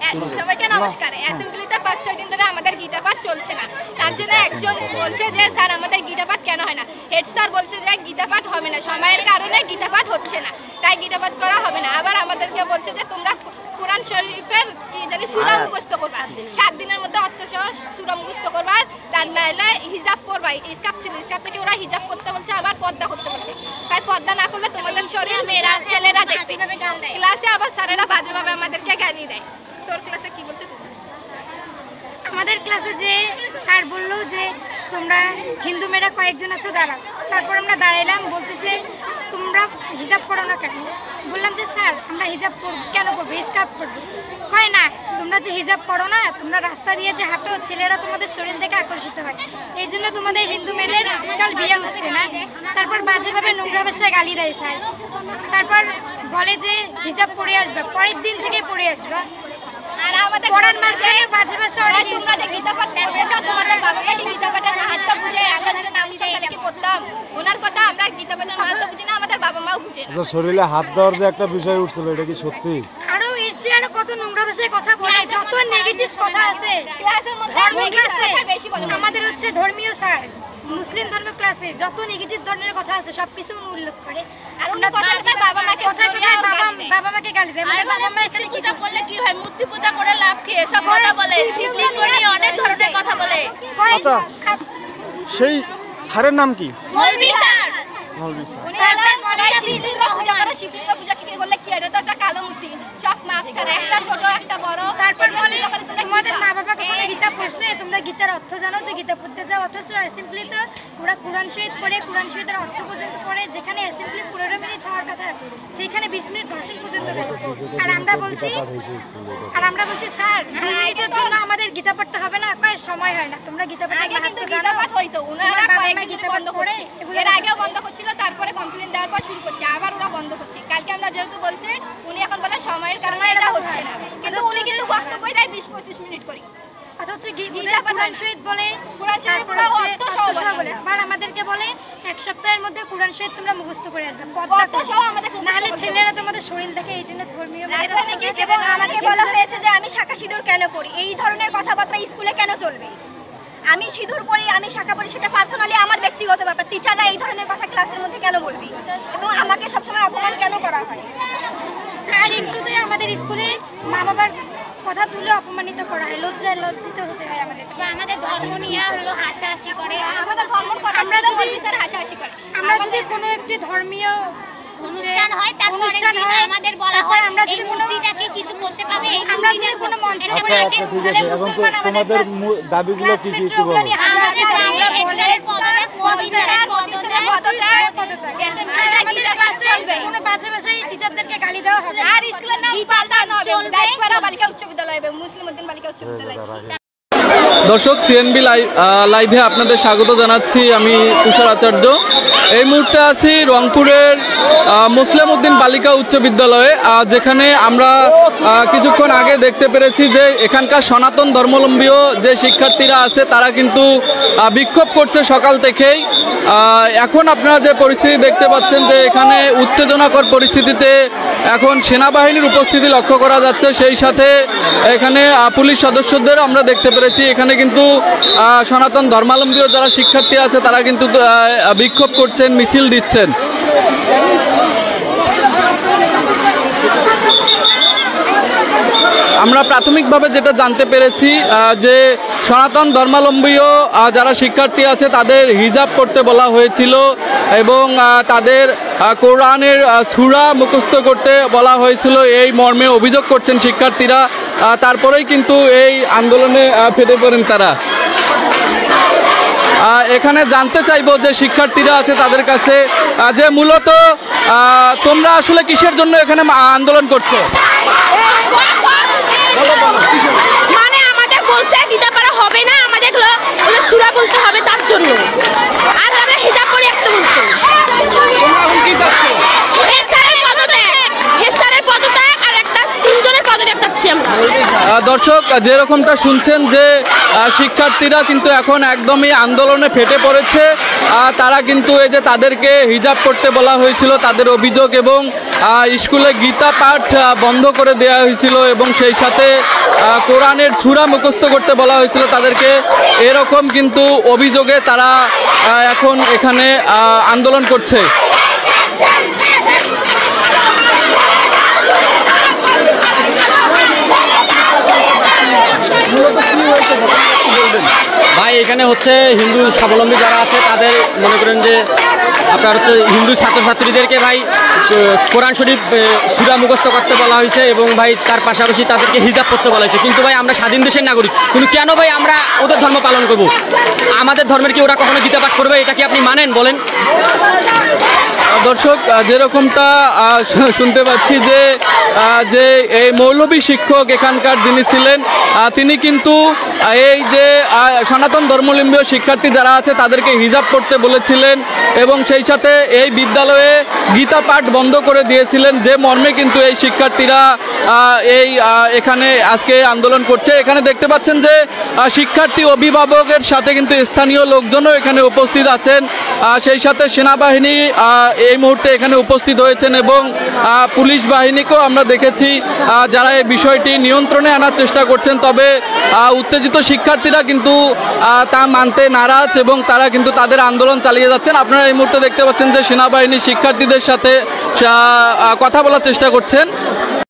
সবাইকে নমস্কার। অ্যাসেম্বলিতে 5-6 দিন ধরে আমাদের গীতা পাঠ চলছে না, তার জন্য একজন বলছে যে স্যার আমাদের গীতা পাঠ কেন হয় না। হেড স্যার বলছে যে গীতা পাঠ হবে না, সময়ের কারণে গীতা পাঠ হচ্ছে না, তাই গীতা পাঠ করা হবে না। আবার আমাদেরকে বলছে যে তোমরা কোরআন শরীফের কি জানি সূরা মুখস্থ করবা, 7 দিনের মধ্যে অর্থসহ সূরা মুখস্থ করবা, তার নাইলে হিজাব করবা। ইসকাপ ছিল, ইসকাপ থেকে ওরা হিজাব করতে বলছে, আবার পর্দা করতে বলছে। তাই পর্দা না করলে তোমাদের শরীর মেয়েরা ছেলেরা দেখবে। ক্লাসে আবার স্যারেরা বাজেভাবে আমাদেরকে গালি দেয়। তোর ক্লাসে কি বলছে? আমাদের ক্লাসে যে স্যার বললো যে তোমরা হিন্দু মেয়েরা কয়েকজন আছো দাঁড়াও, তারপর আমরা দাঁড়াইলাম, বলতেছে তোমরা হিজাব করো না কেন? বললাম যে স্যার আমরা হিজাব কেন করবো, স্কার্ফ করবো। হয় না, তোমরা যে হিজাব করো না, তোমরা রাস্তা দিয়ে যে হাঁটো, ছেলেরা তোমাদের শরীর থেকে আকর্ষিত হয়, এই জন্য তোমাদের হিন্দু মেয়েদের আজকাল বিয়ে হচ্ছে না। তারপর বাজেভাবে নোংরা ভাষায় গালি দেয় স্যার। তারপর বলে যে হিজাব পরে আসবা, পরের দিন থেকে পরে আসবা। আর আমাদের পড়ার মাঝখানে বাজে ভাষা অনেক। তোমরা যে গীতা পাঠ করতে চাও, তোমাদের বাবা মাকে গীতা পাঠের মাহাত্ম্য বুঝে, আমরা যদি নাম দিতাম তাহলে কি পড়তাম? ওনার কথা আমরা গীতা পাঠের মাহাত্ম্য বুঝি না, আমাদের বাবা মাও বুঝে না। শরীরে হাত দেওয়ার যে একটা বিষয় উঠছিল, এটা কি সত্যি? আরো এর চেয়ে আরো কত নোংরা ভাষায় কথা বলে, যত নেগেটিভ কথা আছে ক্লাসের মধ্যে বেশি বলে। আমাদের হচ্ছে ধর্মীয় স্যার, মুসলিম ধর্মের ক্লাসে যত নেগেটিভ ধরনের কথা আছে সবকিছু উল্লেখ করে। আর ওনার কথা বাবা মাকে বাবা মাকে গালি দেয়। মানে বাবা মা এখানে পূজা করলে কি হয়, মূর্তি পূজা করে লাভ কি, এসব কথা বলে, শিবলিঙ্গ নিয়ে অনেক ধরনের কথা বলে। আচ্ছা, সেই স্যারের নাম কি? মৌলভী স্যার। মৌলভী স্যার। উনি শিবলিঙ্গ পূজা করে, শিবলিঙ্গ পূজা কি বললে কি, এটা তো একটা কালো মূর্তি, সব মাপ স্যার, একটা ছোট একটা বড়। তারপর বলে তোমাদের মা বাবা কখনো গীতা পড়ছে, তোমরা গীতার অর্থ জানো যে গীতা পড়তে যাও, অথচ অ্যাসেম্বলি তো ওরা কোরআন শরীফ পড়ে, কোরআন শরীফের অর্থ পর্যন্ত পড়ে, যেখানে অ্যাসেম্বলি 15 মিনিট হওয়ার কথা সেখানে 20 মিনিট ভাষণ পর্যন্ত দেয়। আর আমরা বলছি স্যার 2 মিনিটের জন্য আমাদের গীতা পড়তে হবে না, কয় সময় হয় না, তোমরা গীতা পড়তে কিন্তু গীতা পাঠ হইতো, ওনারা কয়েকদিন বন্ধ করে, এর আগেও বন্ধ করছিল, তারপরে কমপ্লেইন দেওয়ার পর শুরু করছে, আবার ওরা বন্ধ করছে। কালকে আমরা যেহেতু বলছে, উনি এখন বলে সময়ের কারণে এটা হচ্ছে না, কিন্তু উনি কিন্তু বক্তব্যই দেয় 20-25 মিনিট করে। অথচ কোরআন শরীফ বলে, আর আমাদেরকে বলে 1 সপ্তাহের মধ্যে কোরআন শরীফ তোমরা মুখস্থ করে আসবে, নাহলে ছেলেরা তোমাদের শরীর দেখে, এই জন্য ধর্মীয়। এবং আমাকে বলা হয়েছে যে আমি শাখা সিঁদুর কেন পড়ি, এই ধরনের কথাবার্তা স্কুলে কেন চলবে? আমি সিঁদুর পড়ি, আমি শাখা পড়ি, সেটা পার্সোনালি আমার ব্যক্তিগত ব্যাপার, টিচাররা এই ধরনের কথা ক্লাসের মধ্যে কেন বলবে? এবং আমাকে সবসময় অপমান কেন করা হয়? আর একটুতে আমাদের স্কুলে মা বাবার কথা তুলে অপমানিত করা হয়, লজ্জিত হতে হয় আমাদের। আমাদের ধর্ম নিয়ে হলো হাসাহাসি করে, আমাদের ধর্মের কথা হাসাহাসি করে। আমরা যদি কোনো একটি ধর্মীয় অনুষ্ঠান হয়, তারপরে আমাদের বলা হয় আমরা যদি মূর্তিটাকে কিছু করতে পাবে, আমরা যদি কোনো মঞ্চ। আচ্ছা ঠিক আছে, এখন তোমাদের দাবিগুলো কি কি একটু বলো। কোনো বাজে ভাষায় টিচারদেরকে গালি দেওয়া হবে, আর স্কুলের নাম পাল্টানো হবে, দাসপাড়া বালিকা উচ্চ বিদ্যালয় হবে, মুসলিম উদ্দিন বালিকা উচ্চ বিদ্যালয়। দর্শক, সিএনবি লাইভে আপনাদের স্বাগত জানাচ্ছি, আমি তুষার আচার্য। এই মুহূর্তে আছি রংপুরের মুসলিম উদ্দিন বালিকা উচ্চ বিদ্যালয়ে, যেখানে আমরা কিছুক্ষণ আগে দেখতে পেরেছি যে এখানকার সনাতন ধর্মাবলম্বীও যে শিক্ষার্থীরা আছে তারা কিন্তু বিক্ষোভ করছে সকাল থেকেই। এখন আপনারা যে পরিস্থিতি দেখতে পাচ্ছেন যে এখানে উত্তেজনাকর পরিস্থিতিতে এখন সেনাবাহিনীর উপস্থিতি লক্ষ্য করা যাচ্ছে, সেই সাথে এখানে পুলিশ সদস্যদের আমরা দেখতে পেরেছি। এখানে কিন্তু সনাতন ধর্মাবলম্বী যারা শিক্ষার্থী আছে তারা কিন্তু বিক্ষোভ করছেন, মিছিল দিচ্ছেন। আমরা প্রাথমিকভাবে যেটা জানতে পেরেছি যে সনাতন ধর্মাবলম্বীও যারা শিক্ষার্থী আছে তাদের হিজাব করতে বলা হয়েছিল এবং তাদের কোরআনের সূরা মুখস্থ করতে বলা হয়েছিল, এই মর্মে অভিযোগ করছেন শিক্ষার্থীরা। তারপরেই কিন্তু এই আন্দোলনে ফেটে পড়েন তারা। এখানে জানতে চাইবো যে শিক্ষার্থীরা আছে তাদের কাছে যে মূলত তোমরা আসলে কিসের জন্য এখানে আন্দোলন করছো? মানে আমাদের বলছে গীতা পড়া হবে না, আমাদের সূরা বলতে হবে, তার জন্য। আর আমরা হিজাব পরে আসতে বলছি। তোমরা এখন কি চাচ্ছো? আর একটা 3 জনের পদত্যাগ চাচ্ছি আমরা। দর্শক, যেরকমটা শুনছেন যে শিক্ষার্থীরা কিন্তু এখন একদমই আন্দোলনে ফেটে পড়েছে। তারা কিন্তু এই যে তাদেরকে হিজাব করতে বলা হয়েছিল তাদের অভিযোগ, এবং স্কুলে গীতা পাঠ বন্ধ করে দেওয়া হয়েছিল, এবং সেই সাথে কোরআনের সূরা মুখস্থ করতে বলা হয়েছিল তাদেরকে, এরকম কিন্তু অভিযোগে তারা এখন এখানে আন্দোলন করছে। ভাই এখানে হচ্ছে হিন্দু স্বাবলম্বী যারা আছে তাদের মনে করেন যে আপনার হচ্ছে হিন্দু ছাত্রছাত্রীদেরকে ভাই কোরআন শরীফ সূরা মুখস্থ করতে বলা হয়েছে এবং ভাই তার পাশাপাশি তাদেরকে হিজাব করতে বলা হয়েছে। কিন্তু ভাই আমরা স্বাধীন দেশের নাগরিক, কিন্তু কেন ভাই আমরা ওদের ধর্ম পালন করব? আমাদের ধর্মের কি ওরা কখনো গীতা পাঠ করবে? এটা কি আপনি মানেন বলেন? দর্শক, যেরকমটা শুনতে পাচ্ছি যে এই মৌলবী শিক্ষক এখানকার যিনি ছিলেন তিনি কিন্তু এই যে সনাতন ধর্মাবলম্বী শিক্ষার্থী যারা আছে তাদেরকে হিজাব করতে বলেছিলেন এবং সেই সাথে এই বিদ্যালয়ে গীতা পাঠ বন্ধ করে দিয়েছিলেন, যে মর্মে কিন্তু এই শিক্ষার্থীরা এখানে আজকে আন্দোলন করছে। এখানে দেখতে পাচ্ছেন যে শিক্ষার্থী অভিভাবকের সাথে কিন্তু স্থানীয় লোকজনও এখানে উপস্থিত আছেন, সেই সাথে সেনাবাহিনী এই মুহূর্তে এখানে উপস্থিত হয়েছেন এবং পুলিশ বাহিনীকেও আমরা দেখেছি যারা এই বিষয়টি নিয়ন্ত্রণে আনার চেষ্টা করছেন। তবে উত্তেজিত শিক্ষার্থীরা কিন্তু তা মানতে নারাজ এবং তারা কিন্তু তাদের আন্দোলন চালিয়ে যাচ্ছেন। আপনারা এই মুহূর্তে দেখতে পাচ্ছেন যে সেনাবাহিনী শিক্ষার্থীদের সাথে কথা বলার চেষ্টা করছেন।